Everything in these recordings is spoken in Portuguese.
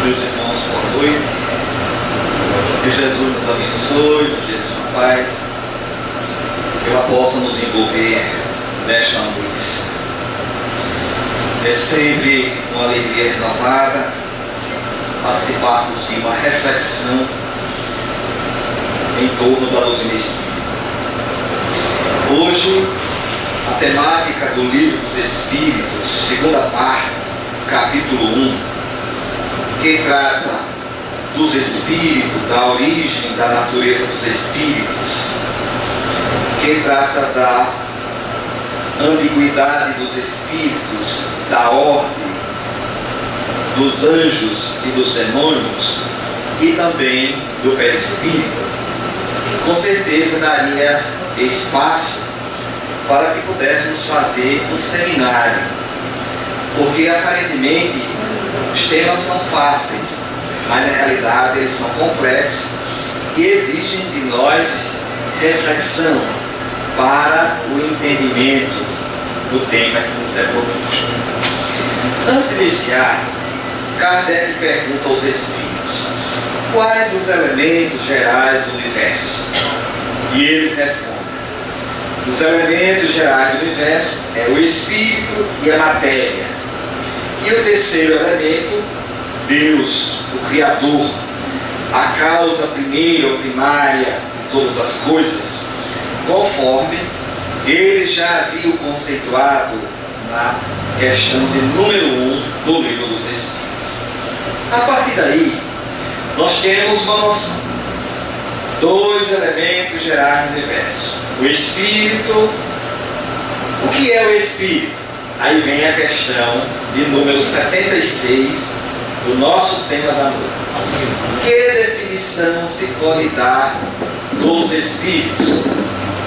Meus irmãos, boa noite. Que Jesus nos abençoe, nos dê sua paz, que ela possa nos envolver nesta noite. É sempre uma alegria renovada participarmos de uma reflexão em torno da doutrina espírita. Hoje, a temática do Livro dos Espíritos, segunda parte, capítulo 1, que trata dos espíritos, da origem, da natureza dos espíritos, que trata da ambiguidade dos espíritos, da ordem, dos anjos e dos demônios, e também do perispírito. Com certeza daria espaço para que pudéssemos fazer um seminário, porque aparentemente os temas são fáceis, mas na realidade eles são complexos e exigem de nós reflexão para o entendimento do tema que nos é proposto. Antes de iniciar, Kardec pergunta aos espíritos: quais os elementos gerais do universo? E eles respondem: os elementos gerais do universo é o espírito e a matéria. E o terceiro elemento, Deus, o Criador, a causa primeira ou primária de todas as coisas, conforme ele já havia conceituado na questão de número 1 do Livro dos Espíritos. A partir daí, nós temos uma noção. Dois elementos gerais do universo. O Espírito. O que é o Espírito? Aí vem a questão de número 76 do nosso tema da noite. Que definição se pode dar dos Espíritos?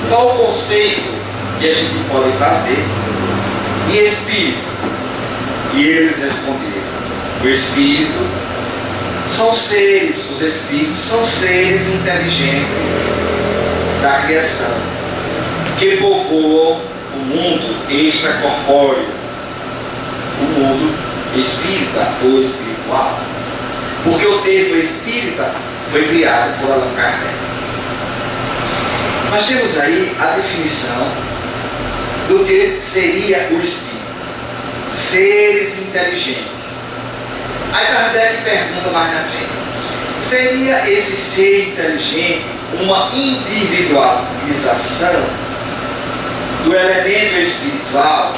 Qual o conceito que a gente pode fazer de Espírito? E eles responderam: o Espírito são seres, os Espíritos são seres inteligentes da criação, que povoam o mundo extracorpóreo, o mundo espírita ou espiritual. Porque o termo espírita foi criado por Allan Kardec. Nós temos aí a definição do que seria o espírito: seres inteligentes. Aí Kardec pergunta mais na frente: seria esse ser inteligente uma individualização do elemento espiritual?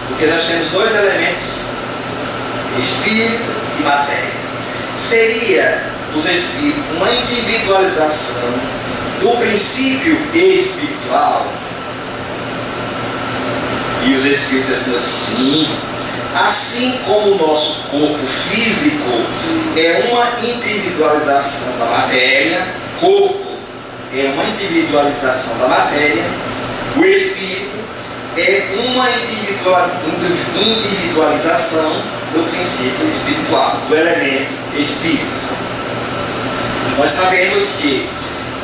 Porque nós temos dois elementos, espírito e matéria. Seria os espíritos uma individualização do princípio espiritual? E os espíritos dizem sim. Assim como o nosso corpo físico é uma individualização da matéria, corpo é uma individualização da matéria, o espírito é uma individualização do princípio espiritual, do elemento espírito. Nós sabemos que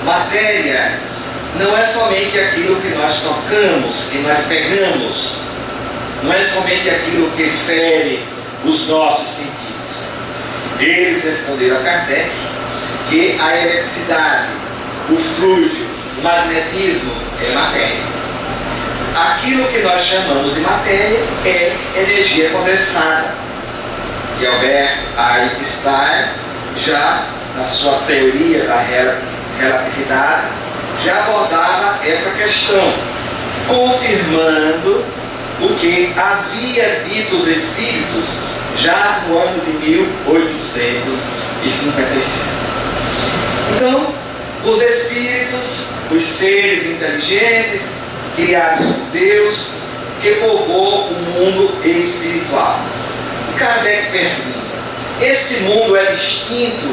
matéria não é somente aquilo que nós tocamos, que nós pegamos, não é somente aquilo que fere os nossos sentidos. Eles responderam a Kardec que a eletricidade, o fluido, o magnetismo é matéria. Aquilo que nós chamamos de matéria é energia condensada. E Albert Einstein, já na sua teoria da relatividade, já abordava essa questão, confirmando o que havia dito os espíritos já no ano de 1857. Então, os espíritos, os seres inteligentes, criados por Deus, que povoam o mundo espiritual. E Kardec pergunta: esse mundo é distinto,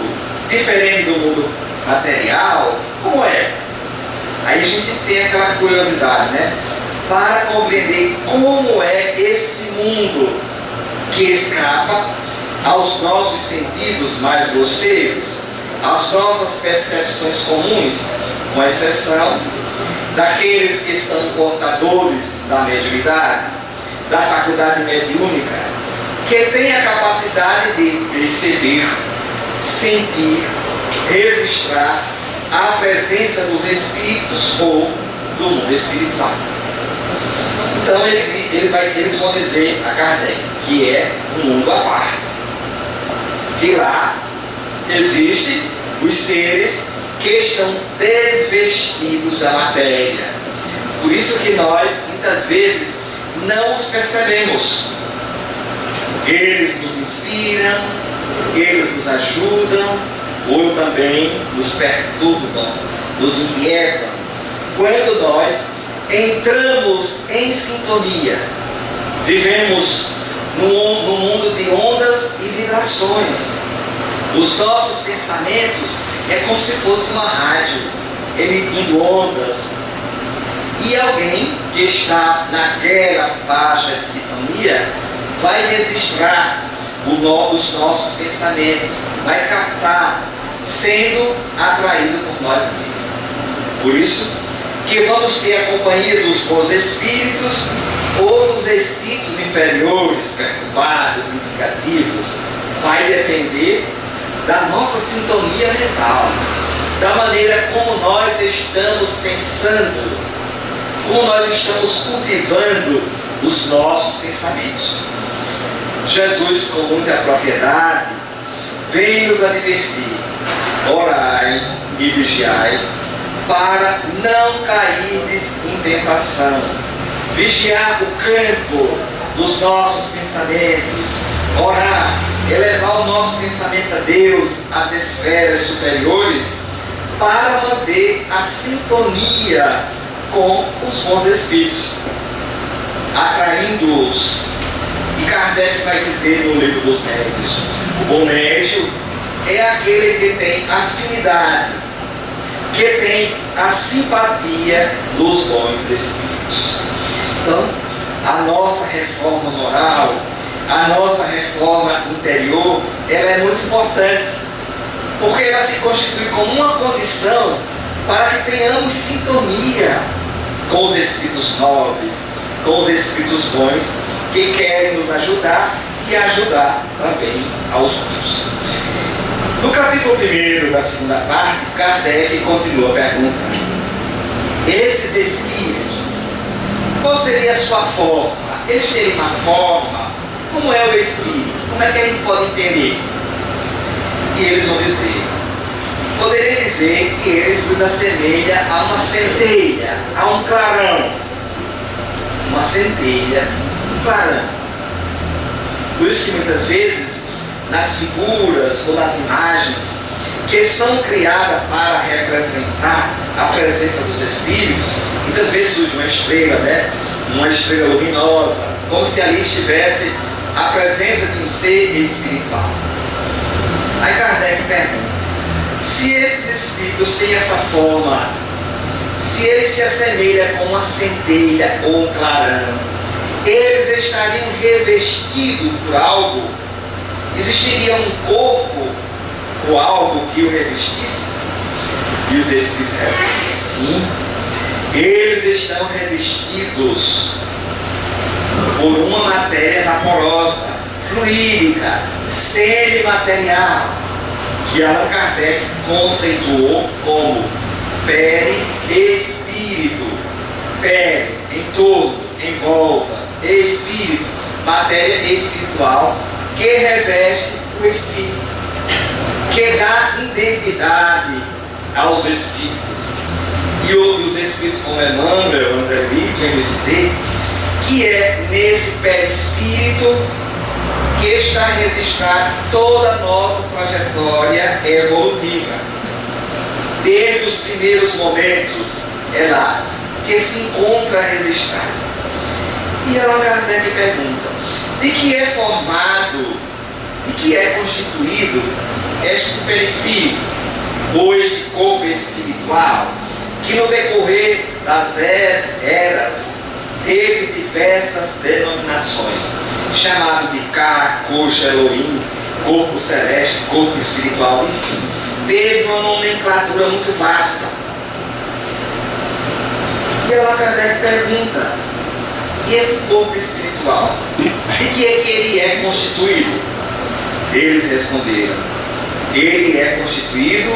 diferente do mundo material? Como é? Aí a gente tem aquela curiosidade, né? Para compreender como é esse mundo que escapa aos nossos sentidos mais grosseiros, às nossas percepções comuns, com exceção daqueles que são portadores da mediunidade, da faculdade mediúnica, que tem a capacidade de perceber, sentir, registrar a presença dos espíritos ou do mundo espiritual. Então eles vão dizer a Kardec que é um mundo à parte, que lá existem os seres que estão desvestidos da matéria. Por isso que nós muitas vezes não os percebemos. Eles nos inspiram, eles nos ajudam, ou também nos perturbam, nos inquietam, quando nós entramos em sintonia. Vivemos num mundo de ondas e vibrações. Os nossos pensamentos é como se fosse uma rádio, emitindo ondas. E alguém que está naquela faixa de sintonia vai registrar os nossos pensamentos, vai captar, sendo atraído por nós mesmos. Por isso que vamos ter a companhia dos bons espíritos ou dos espíritos inferiores, perturbados, indicativos. Vai depender da nossa sintonia mental, da maneira como nós estamos pensando, como nós estamos cultivando os nossos pensamentos. Jesus, com muita propriedade, vem nos advertir: orai e vigiai, para não cairdes em tentação. Vigiar o campo dos nossos pensamentos, orar, elevar o nosso pensamento a Deus, às esferas superiores, para manter a sintonia com os bons espíritos, atraindo-os. E Kardec vai dizer no livro dos médiuns: o bom médium é aquele que tem afinidade, que tem a simpatia dos bons espíritos. Então, a nossa reforma moral, a nossa reforma interior, ela é muito importante, porque ela se constitui como uma condição para que tenhamos sintonia com os espíritos nobres, com os espíritos bons, que querem nos ajudar e ajudar também aos outros. No capítulo 1 da segunda parte, Kardec continua perguntando: esses espíritos, qual seria a sua forma? Eles teriam uma forma? Como é o espírito? Como é que ele pode entender? E eles vão dizer: poderia dizer que ele nos assemelha a uma centelha, a um clarão. Uma centelha, um clarão. Por isso que muitas vezes, nas figuras ou nas imagens que são criadas para representar a presença dos espíritos, muitas vezes surge uma estrela, né? Uma estrela luminosa, como se ali estivesse a presença de um ser espiritual. Aí Kardec pergunta: se esses espíritos têm essa forma, se eles se assemelham com uma centelha ou um clarão, eles estariam revestidos por algo? Existiria um corpo ou algo que o revestisse? E os espíritos respondem: sim, eles estão revestidos por uma matéria vaporosa, fluídica, semimaterial, que Allan Kardec conceituou como perispírito. Peri, em torno, em volta, espírito, matéria espiritual que reveste o espírito, que dá identidade aos espíritos. E os espíritos, como Emmanuel, André Luiz, vem me dizer que é nesse perispírito que está registrada toda a nossa trajetória evolutiva. Desde os primeiros momentos, é lá que se encontra registrado. E Allan Kardec pergunta: de que é formado, de que é constituído este perispírito, ou este corpo espiritual, que no decorrer das eras teve diversas denominações, chamado de Ka, Coxa, Elohim, corpo celeste, corpo espiritual, enfim, teve uma nomenclatura muito vasta. E Allan Kardec pergunta: E esse corpo espiritual, de que ele é constituído? Eles responderam: ele é constituído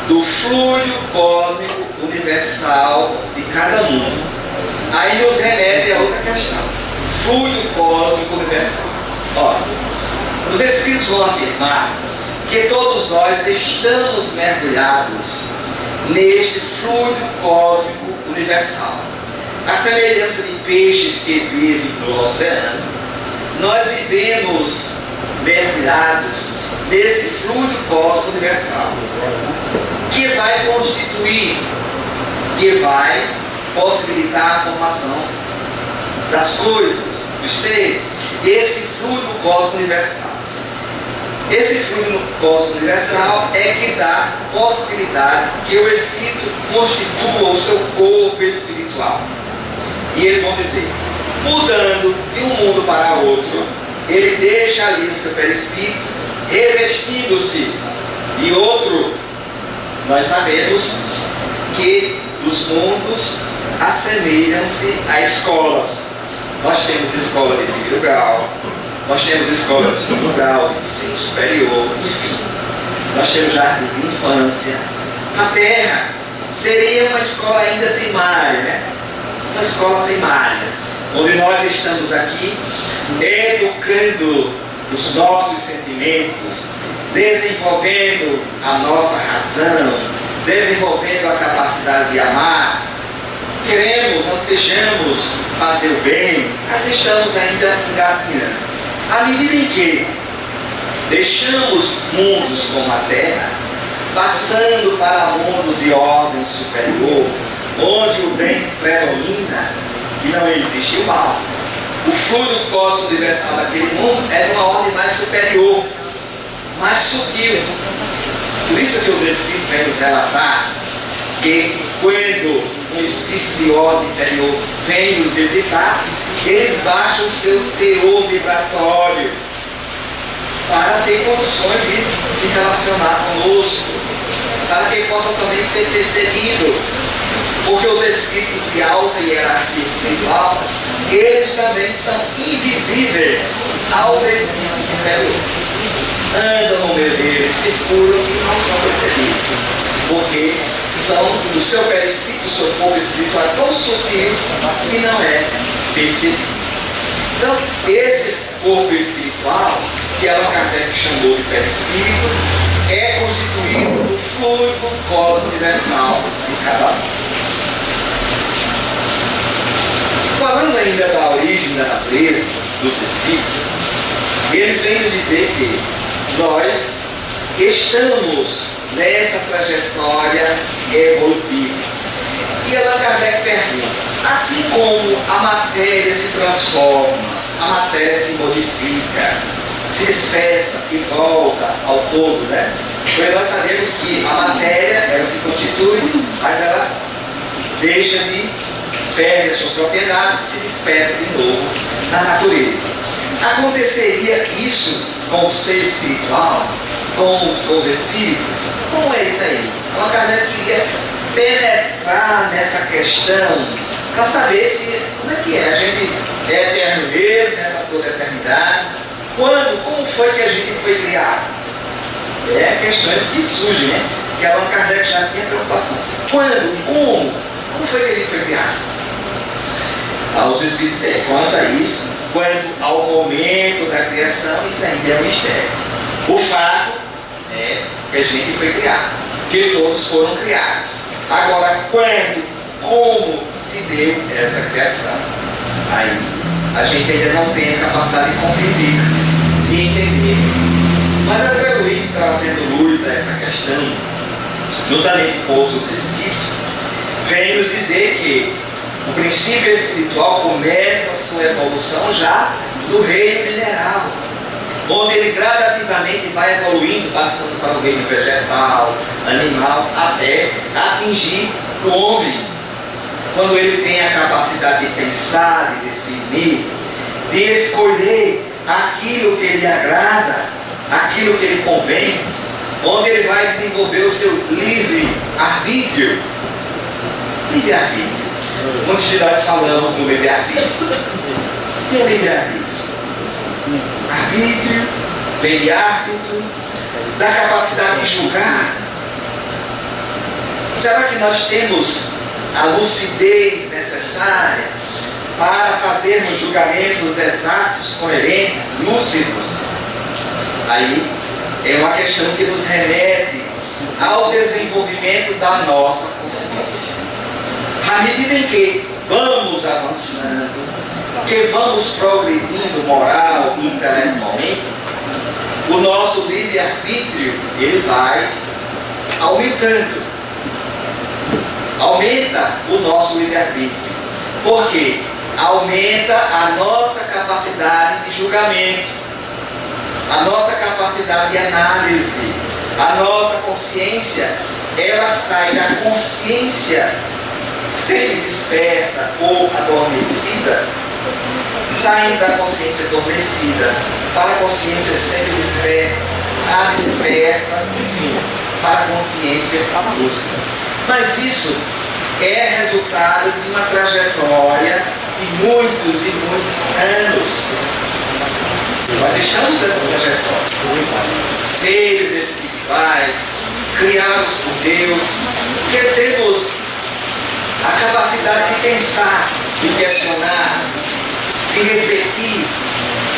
do fluido cósmico universal de cada um. Aí nos remete a outra questão: fluido cósmico universal. Olha, os Espíritos vão afirmar que todos nós estamos mergulhados neste fluido cósmico universal. A semelhança de peixes que vivem no oceano, nós vivemos mergulhados nesse fluido cósmico universal, que vai constituir, que vai possibilitar a formação das coisas, dos seres, esse fluido cósmico universal. Esse fluido cósmico universal é que dá possibilidade que o Espírito constitua o seu corpo espiritual. E eles vão dizer, mudando de um mundo para outro, ele deixa ali o seu perispírito revestindo-se de outro. Nós sabemos que os mundos assemelham-se a escolas. Nós temos escola de primeiro grau, nós temos escola de segundo grau, de ensino superior, enfim. Nós temos jardim de infância. A Terra seria uma escola ainda primária, né? Uma escola primária, onde nós estamos aqui educando os nossos sentimentos, desenvolvendo a nossa razão, desenvolvendo a capacidade de amar. Queremos, ansejamos fazer o bem, mas estamos ainda engatinhando. À medida em que deixamos mundos como a Terra, passando para mundos de ordem superior, onde o bem predomina e não existe o mal. O fluido cósmico universal daquele mundo é de uma ordem mais superior, mais sutil. Por isso que os Espíritos vêm nos relatar que quando um Espírito de ordem inferior vem nos visitar, eles baixam o seu teor vibratório para ter condições de se relacionar conosco, para que possa também ser percebido. Porque os espíritos de alta hierarquia espiritual, eles também são invisíveis aos espíritos inferiores. Andam no meio deles, circulam e não são percebidos. Porque são do seu perispírito, do seu corpo espiritual tão sutil que não é percebido. Então, esse corpo espiritual, que Allan Kardec chamou de perispírito, é constituído do fluido cósmico universal de cada um. Falando ainda da origem da natureza dos Espíritos, eles vêm nos dizer que nós estamos nessa trajetória evolutiva. E Allan Kardec pergunta, assim como a matéria se transforma, a matéria se modifica, se espessa e volta ao todo, né? Porque nós sabemos que a matéria, ela se constitui, mas ela deixa de perde as suas propriedades e se dispersa de novo na natureza. Aconteceria isso com o ser espiritual, com os espíritos? Como é isso aí? Allan Kardec queria penetrar nessa questão para saber se, como é que é? A gente é eterno mesmo, né, para toda a eternidade? Quando? Como foi que a gente foi criado? Questões que surgem, né? Que Allan Kardec já tinha preocupação. Quando? Como? Como foi que a gente foi criado? Os Espíritos disseram, quanto a isso, quanto ao momento da criação, isso ainda é um mistério. O fato é que a gente foi criado, que todos foram criados. Agora, quando, como se deu essa criação? Aí a gente ainda não tem a capacidade de compreender, de entender. Mas André Luiz, trazendo luz a essa questão, juntamente com outros Espíritos, vem nos dizer que o princípio espiritual começa a sua evolução já no reino mineral, onde ele gradativamente vai evoluindo, passando para o reino vegetal, animal, até atingir o homem. Quando ele tem a capacidade de pensar, de discernir, de escolher aquilo que lhe agrada, aquilo que lhe convém, onde ele vai desenvolver o seu livre-arbítrio. Livre-arbítrio. Muitos de nós falamos no livre-arbítrio. O que é livre-arbítrio? Arbítrio, vem de árbitro, da capacidade de julgar. Será que nós temos a lucidez necessária para fazermos julgamentos exatos, coerentes, lúcidos? Aí é uma questão que nos remete ao desenvolvimento da nossa consciência. À medida em que vamos avançando, que vamos progredindo moral e intelectualmente, o nosso livre-arbítrio ele vai aumentando. Aumenta o nosso livre-arbítrio. Por quê? Aumenta a nossa capacidade de julgamento, a nossa capacidade de análise, a nossa consciência, ela sai da consciência sempre desperta ou adormecida, saindo da consciência adormecida para a consciência sempre desperta, enfim, para a consciência lúcida. Mas isso é resultado de uma trajetória de muitos e muitos anos. Nós estamos nessa trajetória. Seres espirituais, criados por Deus, que temos a capacidade de pensar, de questionar, de refletir,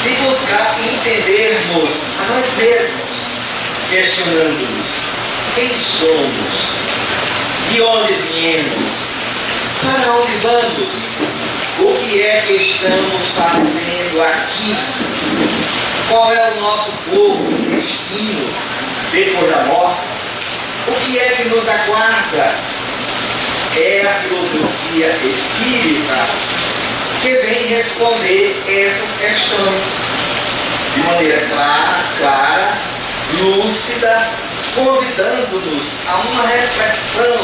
de buscar entendermos a nós mesmos, questionando-nos quem somos, de onde viemos, para onde vamos, o que é que estamos fazendo aqui, qual é o nosso povo, destino depois da morte, o que é que nos aguarda. É a filosofia espírita que vem responder essas questões de maneira clara, lúcida, convidando-nos a uma reflexão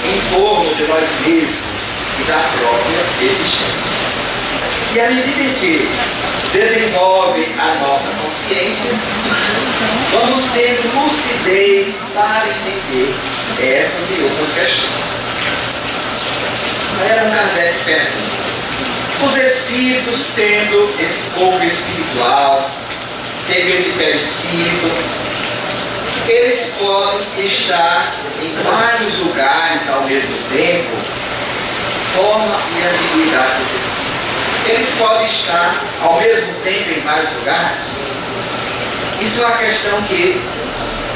em torno de nós mesmos e da própria existência. E à medida em que desenvolve a nossa consciência, vamos tendo lucidez para entender essas e outras questões. Aí Allan Kardec pergunta: os espíritos, tendo esse corpo espiritual, tendo esse perispírito, eles podem estar em vários lugares ao mesmo tempo? Forma e ambiguidade do espírito. Eles podem estar ao mesmo tempo em vários lugares? Isso é uma questão que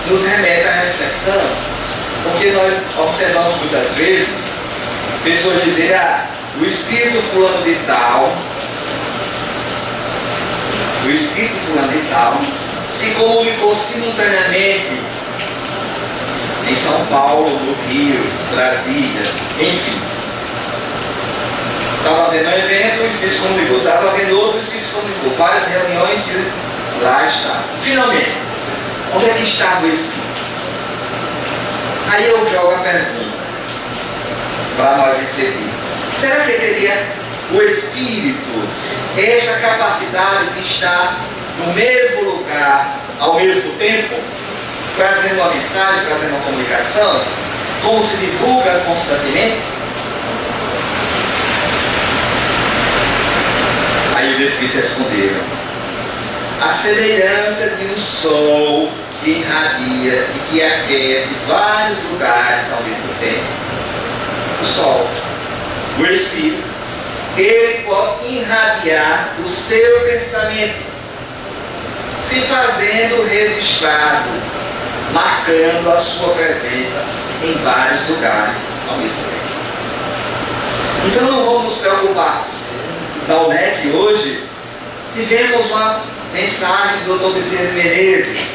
nos remete à reflexão, porque nós observamos muitas vezes pessoas dizerem: o espírito fulano de tal, o espírito fulano de tal se comunicou simultaneamente em São Paulo, no Rio, Brasília, enfim. Estava havendo um evento, o espírito se comunicou. Estava havendo outro, o espírito se comunicou. Várias reuniões e lá está. Finalmente, onde é que estava o espírito? Aí eu jogo a pergunta para nós refletir. Será que teria o espírito essa capacidade de estar no mesmo lugar ao mesmo tempo, trazendo uma mensagem, trazendo uma comunicação, como se divulga constantemente? Aí os espíritos responderam: a semelhança de um sol que irradia e que aquece vários lugares ao mesmo tempo. O sol, o espírito, ele pode irradiar o seu pensamento, se fazendo registrado, marcando a sua presença em vários lugares ao mesmo tempo. Então não vamos nos preocupar. Na UNEC hoje tivemos uma mensagem do Dr. Bezerra de Menezes.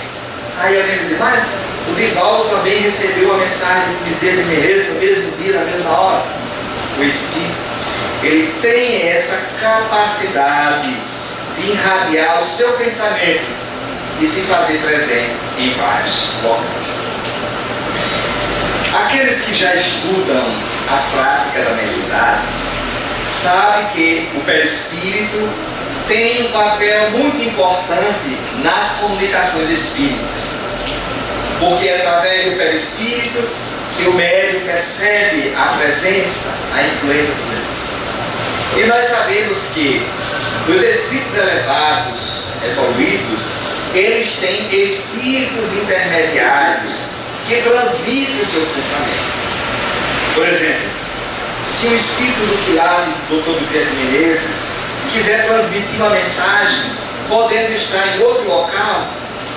Aí alguém diz: mas o Divaldo também recebeu a mensagem do Bezerra de Menezes no mesmo dia, na mesma hora. O Espírito, ele tem essa capacidade de irradiar o seu pensamento e se fazer presente em vários locais. Aqueles que já estudam a prática da mediunidade sabem que o perispírito tem um papel muito importante nas comunicações espíritas, porque através do perispírito que o médium percebe a presença, a influência dos espíritos. E nós sabemos que os espíritos elevados, evoluídos, eles têm espíritos intermediários que transmitem os seus pensamentos. Por exemplo, se o espírito do pilar do Dr. Bezerra de Menezes quiser transmitir uma mensagem, podendo estar em outro local,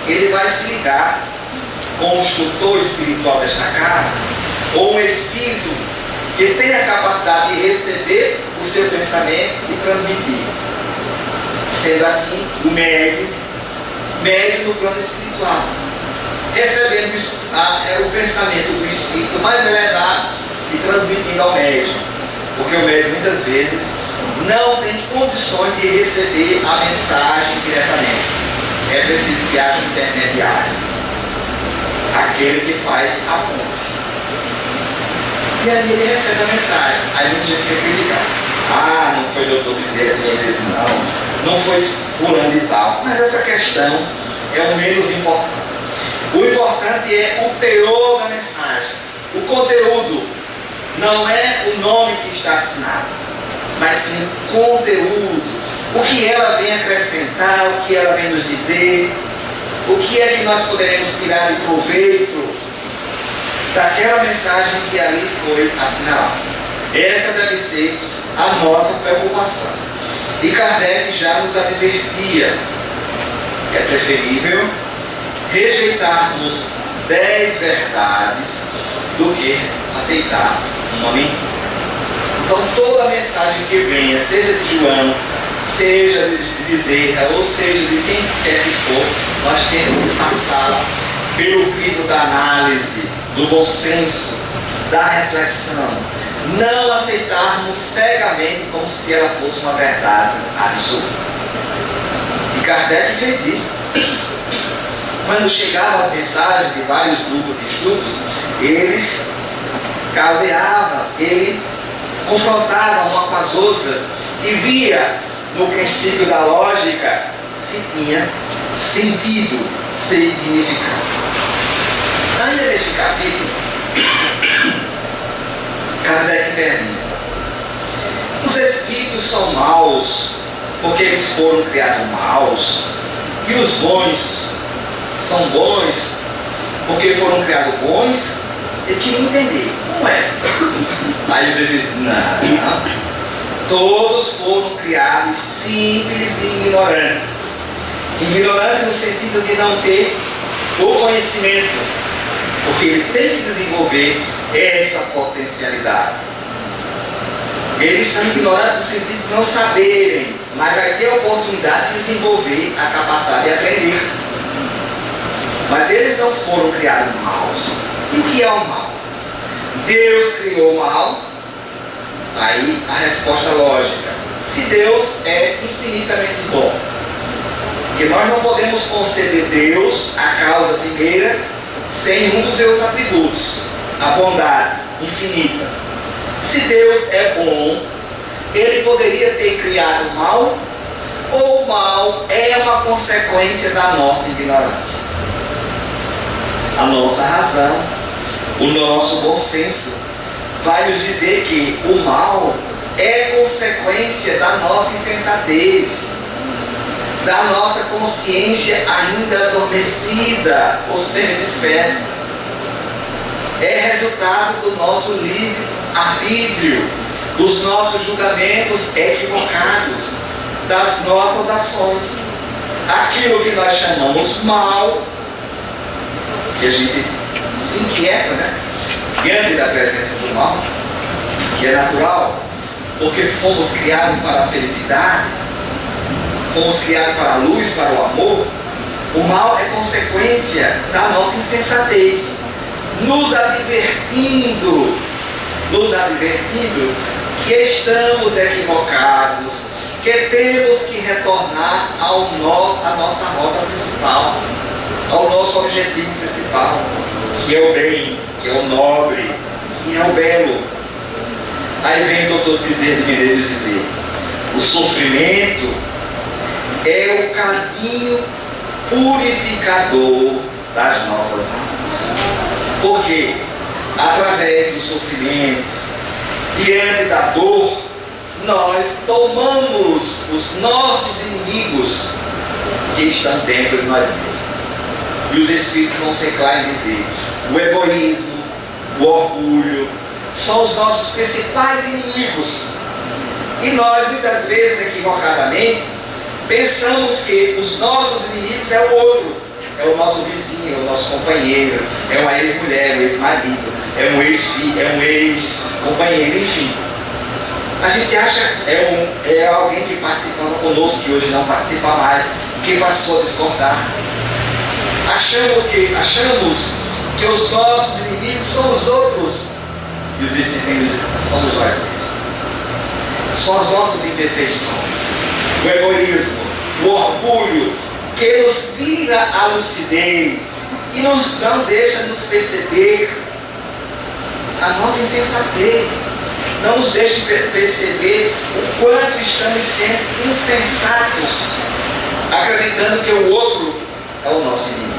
ele vai se ligar com o instrutor espiritual desta casa, ou um espírito que tem a capacidade de receber o seu pensamento e transmitir. Sendo assim, o médium no plano espiritual, recebendo o pensamento do espírito mais elevado e transmitindo ao médium, porque o médium muitas vezes não tem condições de receber a mensagem diretamente. É preciso que haja um intermediário, aquele que faz a ponte. E aí ele recebe a mensagem. Aí muita gente fica criticando. Ah, não foi doutor Bezerra de Menezes, não foi fulano e tal. Mas essa questão é o menos importante. O importante é o teor da mensagem. O conteúdo não é o nome que está assinado, mas sim o conteúdo. O que ela vem acrescentar, o que ela vem nos dizer, o que é que nós poderemos tirar de proveito daquela mensagem que ali foi assinalada. Essa deve ser a nossa preocupação. E Kardec já nos advertia que é preferível rejeitarmos 10 verdades do que aceitar uma mentira. Então toda mensagem que venha, seja de João, seja de Bezerra, ou seja de quem quer que for, nós temos que passá-la pelo crivo da análise, do bom senso, da reflexão. Não aceitarmos cegamente como se ela fosse uma verdade absoluta. E Kardec fez isso. Quando chegavam as mensagens de vários grupos de estudos, eles caldeavam, ele confrontava uma com as outras e via no princípio da lógica se tinha sentido, significado. Ainda neste capítulo, Kardec pergunta: os espíritos são maus porque eles foram criados maus, e os bons são bons porque foram criados bons? Ele queria entender, como é? Aí os espíritos dizem: não. Todos foram criados simples e ignorantes. Ignorante no sentido de não ter o conhecimento, porque ele tem que desenvolver essa potencialidade. Eles são ignorantes no sentido de não saberem, mas vai ter a oportunidade de desenvolver a capacidade de aprender. Mas eles não foram criados maus. E o que é o mal? Deus criou o mal. Aí a resposta lógica: se Deus é infinitamente bom, porque nós não podemos conceber Deus a causa primeira sem um dos seus atributos, a bondade infinita. Se Deus é bom, ele poderia ter criado o mal, ou o mal é uma consequência da nossa ignorância? A nossa razão, o nosso bom senso vai nos dizer que o mal é consequência da nossa insensatez, da nossa consciência ainda adormecida, ou seja, desperta. É resultado do nosso livre-arbítrio, dos nossos julgamentos equivocados, das nossas ações. Aquilo que nós chamamos mal, que a gente se inquieta, né? Diante da presença do mal, que é natural, porque fomos criados para a felicidade, fomos criados para a luz, para o amor. O mal é consequência da nossa insensatez, nos advertindo que estamos equivocados, que temos que retornar à nossa rota principal, ao nosso objetivo principal, que é o bem, que é o nobre, que é o belo. Aí vem o Dr. Bezerra de Menezes dizer: o sofrimento é o caminho purificador das nossas almas. Por quê? através do sofrimento, diante da dor, nós tomamos os nossos inimigos que estão dentro de nós mesmos. E os Espíritos vão ser claros em dizer: o egoísmo, o orgulho, são os nossos principais inimigos. E nós, muitas vezes, equivocadamente, pensamos que os nossos inimigos é o outro, é o nosso vizinho, é o nosso companheiro, é uma ex-mulher, um ex-marido, é um ex-filho, é um ex-companheiro, enfim. A gente acha é alguém que participava conosco, que hoje não participa mais, que passou a discordar. Achamos que os nossos inimigos são os outros, e os inimigos somos nós mesmos. São as nossas imperfeições, o egoísmo, o orgulho, que nos tira a lucidez e não deixa nos perceber a nossa insensatez, não nos deixa perceber o quanto estamos sendo insensatos, acreditando que o outro é o nosso inimigo.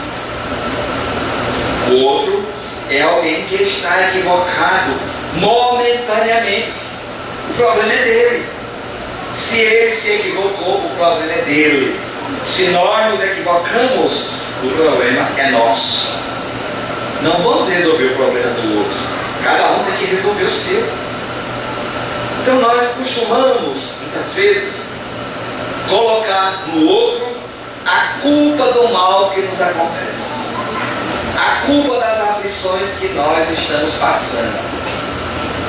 O outro é alguém que está equivocado momentaneamente. O problema é dele. Se ele se equivocou, o problema é dele. Se nós nos equivocamos, o problema é nosso. Não vamos resolver o problema do outro. Cada um tem que resolver o seu. Então nós costumamos, muitas vezes, colocar no outro a culpa do mal que nos acontece, a culpa das aflições que nós estamos passando.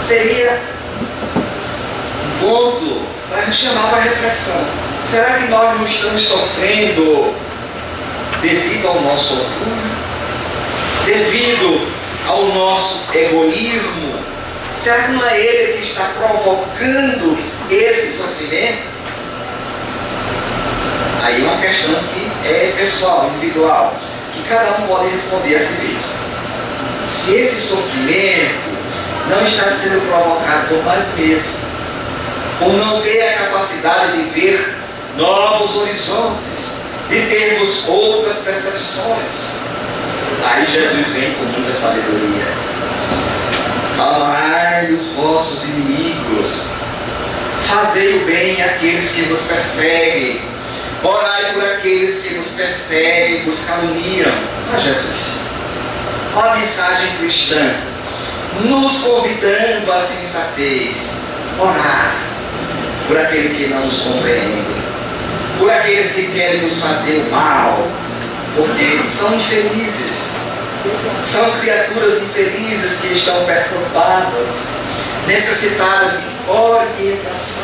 Seria um ponto para a gente chamar para reflexão. Será que nós não estamos sofrendo devido ao nosso orgulho? Devido ao nosso egoísmo? Será que não é ele que está provocando esse sofrimento? Aí é uma questão que é pessoal, individual, que cada um pode responder a si mesmo. Se esse sofrimento não está sendo provocado por nós mesmos, por não ter a capacidade de ver novos horizontes, de termos outras percepções, aí Jesus vem com muita sabedoria. Amai os vossos inimigos, fazei o bem àqueles que vos perseguem, orai por aqueles que vos perseguem, vos caluniam. Ah, Jesus, uma mensagem cristã, nos convidando à sensatez, orar por aquele que não nos compreende, por aqueles que querem nos fazer o mal, porque são infelizes, são criaturas infelizes que estão perturbadas, necessitadas de orientação.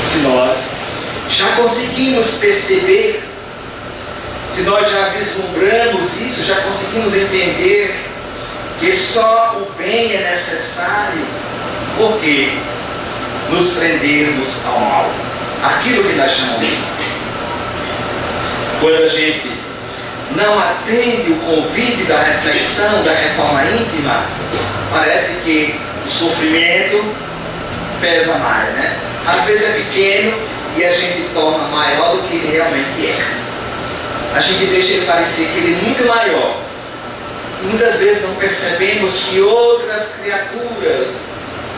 Se nós já conseguimos perceber, se nós já vislumbramos isso, já conseguimos entender que só o bem é necessário, por que nos prendermos ao mal? Aquilo que nós chamamos de mal. Quando a gente não atende o convite da reflexão, da reforma íntima, parece que o sofrimento pesa mais, né? Às vezes é pequeno e a gente torna maior do que ele realmente é. A gente deixa ele parecer que ele é muito maior. E muitas vezes não percebemos que outras criaturas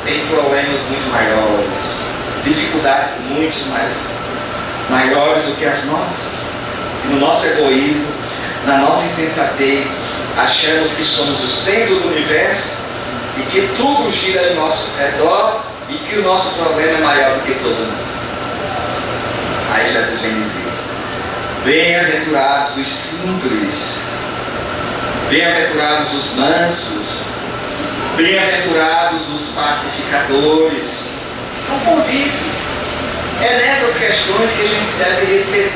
têm problemas muito maiores, dificuldades muito maiores do que as nossas. E no nosso egoísmo, na nossa insensatez, achamos que somos o centro do universo e que tudo gira ao nosso redor e que o nosso problema é maior do que todo mundo. Aí Jesus vem dizer: bem-aventurados os simples, bem-aventurados os mansos, bem-aventurados os pacificadores. É um convite. É nessas questões que a gente deve refletir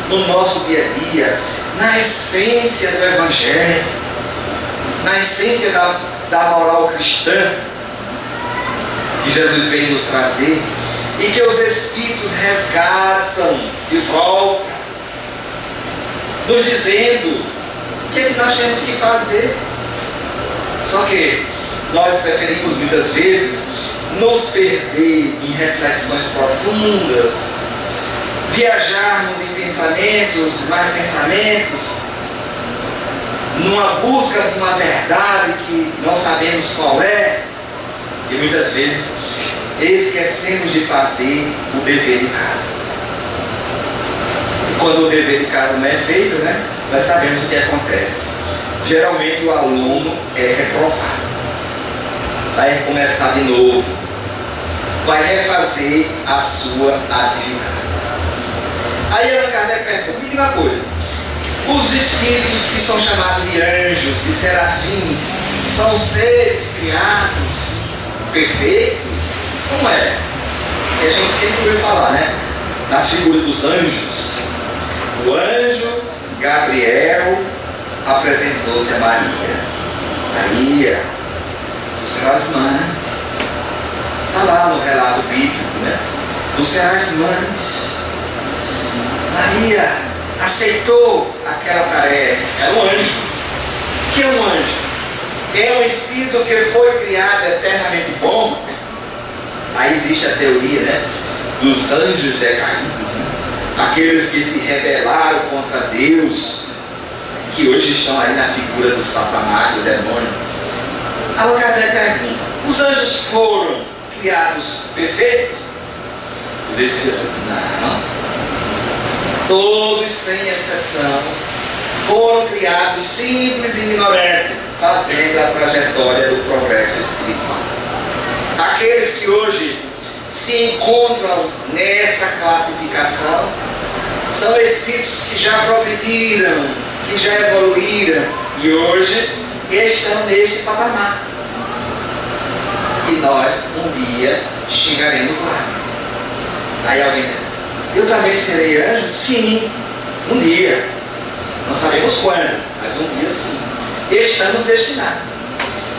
no nosso dia a dia, na essência do Evangelho, na essência da moral cristã que Jesus veio nos trazer e que os Espíritos resgatam de volta, nos dizendo o que é que nós temos que fazer. Só que nós preferimos muitas vezes nos perder em reflexões profundas, viajarmos em pensamentos, numa busca de uma verdade que não sabemos qual é, e muitas vezes esquecemos de fazer o dever de casa. E quando o dever de casa não é feito, né, nós sabemos o que acontece. Geralmente o aluno é reprovado, vai recomeçar de novo, vai refazer a sua atividade. Aí Allan Kardec pergunta: me diga uma coisa, os espíritos que são chamados de anjos, de serafins, são seres criados perfeitos? Como é? E a gente sempre ouviu falar, né? Nas figuras dos anjos. O anjo Gabriel apresentou-se a Maria. Maria, tu serás mãe. Está lá no relato bíblico, né? Tu serás mãe. Maria aceitou aquela tarefa. É um anjo. O que é um anjo? É um espírito que foi criado eternamente bom. Aí existe a teoria, né, dos anjos decaídos, né? Aqueles que se rebelaram contra Deus, que hoje estão aí na figura do Satanás, do demônio. Allan Kardec pergunta: os anjos foram criados perfeitos? Os espíritos não. Todos, sem exceção, foram criados simples e ignorantes, fazendo a trajetória do progresso espiritual. Aqueles que hoje se encontram nessa classificação são espíritos que já progrediram, que já evoluíram e hoje estão neste patamar. E nós um dia chegaremos lá. Aí alguém diz: eu também serei anjo? Sim, um dia. Não sabemos quando, mas um dia sim. Estamos destinados.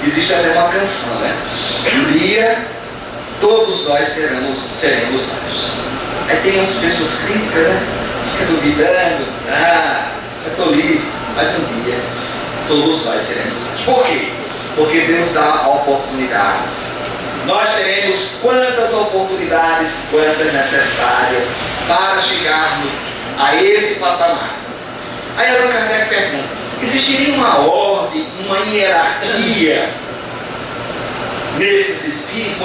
Existe até uma canção, né? Um dia todos nós seremos anjos. Aí tem umas pessoas críticas, né? Fica duvidando, isso é tolice. Mas um dia todos nós seremos anjos. Por quê? Porque Deus dá oportunidades. Nós teremos quantas oportunidades, quantas necessárias para chegarmos a esse patamar. Aí Allan Kardec pergunta: existiria uma ordem, uma hierarquia nesses espíritos,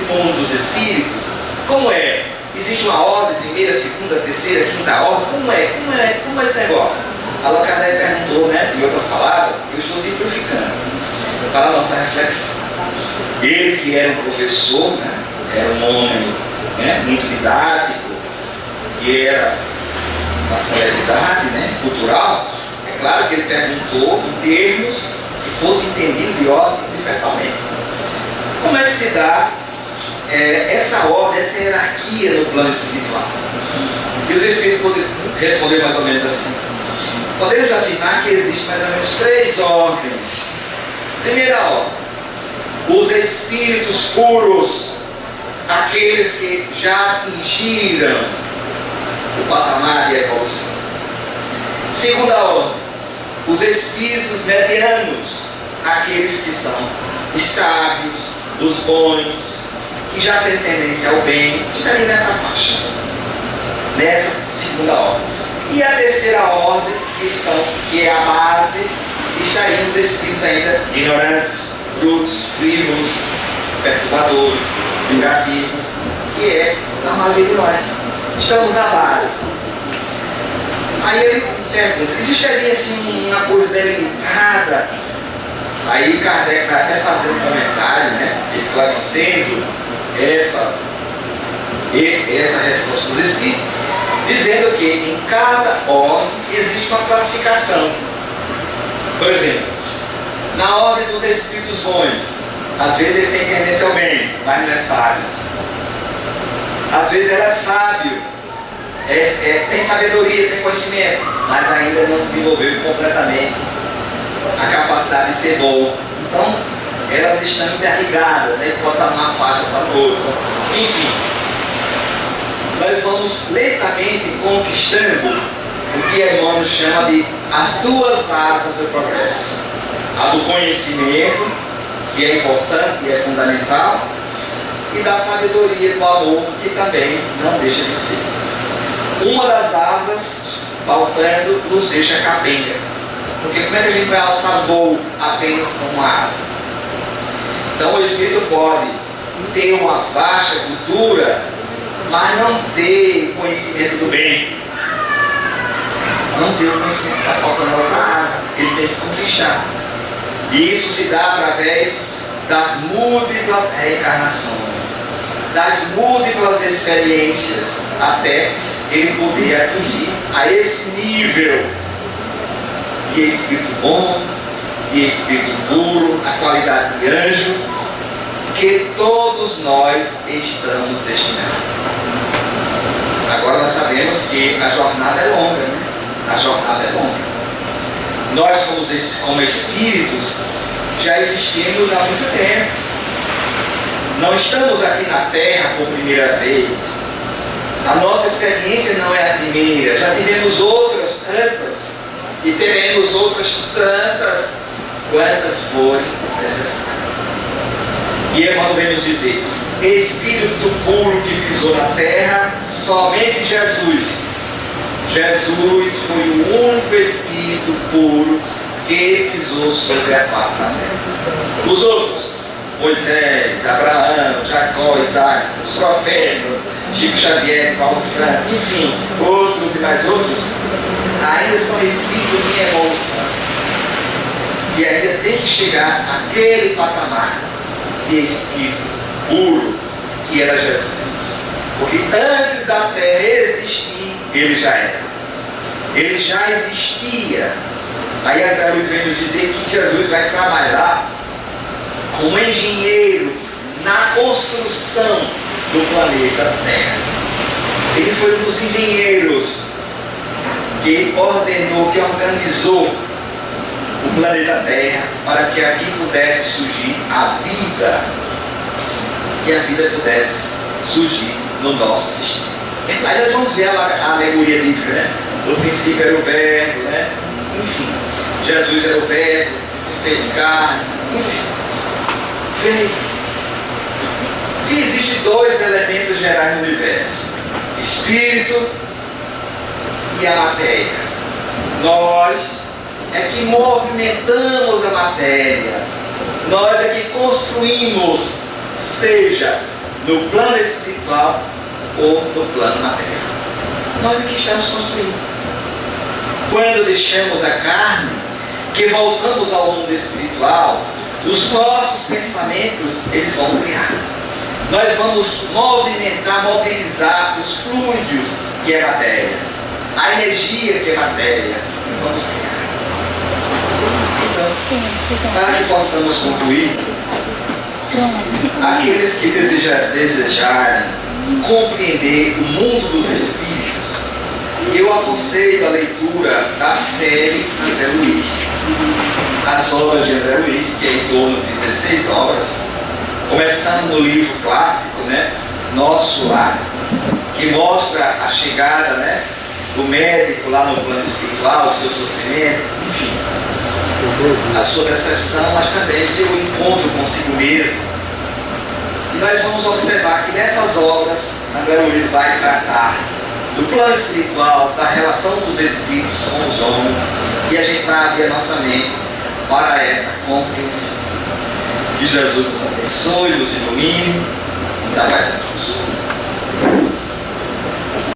no mundo dos espíritos? Como é? Existe uma ordem, primeira, segunda, terceira, quinta ordem? Como é esse negócio? Allan Kardec perguntou, né, em outras palavras, eu estou simplificando para a nossa reflexão. Ele, que era um professor, né, era um homem, né, muito didático, e era uma celebridade, né, cultural. É claro que ele perguntou em termos que fosse entendido de ordem universalmente. Como é que se dá essa ordem, essa hierarquia no plano espiritual? E os espíritos podem responder mais ou menos assim: podemos afirmar que existem mais ou menos 3 ordens. Primeira ordem: os espíritos puros, aqueles que já atingiram o patamar de evolução. Segunda ordem: os espíritos medianos, aqueles que são os sábios, os bons, que já têm tendência ao bem, estariam nessa faixa, nessa segunda ordem. E a terceira ordem, que é a base, estariam os espíritos ainda ignorantes, brutos, frívolos, perturbadores, vingativos, que é a maioria de nós. Estamos na base. Aí ele pergunta: existiria assim uma coisa delimitada? Aí Kardec vai até fazer um comentário, né, esclarecendo essa resposta dos espíritos, dizendo que em cada ordem existe uma classificação. Por exemplo, na ordem dos espíritos bons, às vezes ele tem tendência ao bem, mas não é sábio. Às vezes ele é sábio, tem sabedoria, tem conhecimento, mas ainda não desenvolveu completamente a capacidade de ser bom. Então, elas estão interligadas, né? Pode estar numa faixa para outra. Enfim, nós vamos lentamente conquistando o que Emmanuel chama de as 2 asas do progresso: a do conhecimento, que é importante e é fundamental, e da sabedoria, do amor, que também não deixa de ser. Uma das asas, faltando, nos deixa capenga. Porque como é que a gente vai alçar voo apenas com uma asa? Então o espírito pode ter uma vasta cultura, mas não ter conhecimento do bem. Não ter o conhecimento, está faltando outra asa. Ele tem que conquistar. E isso se dá através das múltiplas reencarnações, das múltiplas experiências, até ele poder atingir a esse nível de espírito bom, de espírito puro, a qualidade de anjo, que todos nós estamos destinados. Agora nós sabemos que a jornada é longa, né? A jornada é longa. Nós, como espíritos, já existimos há muito tempo. Não estamos aqui na Terra por primeira vez. A nossa experiência não é a primeira. Já tivemos outras tantas e teremos outras tantas quantas forem necessárias. E Emmanuel vem nos dizer: espírito puro que pisou na Terra, somente Jesus. Jesus foi o único espírito puro que pisou sobre a face da terra. Os outros, Moisés, Abraão, Jacó, Isaac, os profetas, Chico Xavier, Paulo Franco, enfim, outros e mais outros, ainda são espíritos em evolução. E ainda tem que chegar àquele patamar de espírito puro que era Jesus. Porque antes da terra existir, ele já era. Ele já existia. Aí a Luz vem nos dizer que Jesus vai trabalhar como engenheiro na construção do planeta Terra. Ele foi um dos engenheiros que ordenou, que organizou o planeta Terra para que aqui pudesse surgir a vida. E a vida pudesse surgir no nosso sistema. Aí nós vamos ver a alegoria bíblica, né? No princípio era o verbo, né? Enfim, Jesus era o verbo que se fez carne, enfim. Veja, se existem dois elementos gerais no universo, espírito e a matéria, nós é que movimentamos a matéria, nós é que construímos, seja no plano espiritual ou no plano material. Nós aqui estamos construindo. Quando deixamos a carne, que voltamos ao mundo espiritual, os nossos pensamentos, eles vão criar. Nós vamos movimentar, mobilizar os fluidos, que é matéria, a energia, que é matéria, e vamos criar. Então, para que possamos concluir, aqueles que desejarem compreender o mundo dos espíritos, eu aconselho a leitura da série André Luiz, as obras de André Luiz, que é em torno de 16 obras, começando no livro clássico, né, Nosso Lar, que mostra a chegada, né, do médico lá no plano espiritual, o seu sofrimento, enfim, a sua percepção, mas também o seu encontro consigo mesmo. E nós vamos observar que nessas obras André Luiz vai tratar do plano espiritual, da relação dos espíritos com os homens, e a gente vai abrir a nossa mente para essa compreensão. Que Jesus nos abençoe, nos ilumine, e dá mais a todos.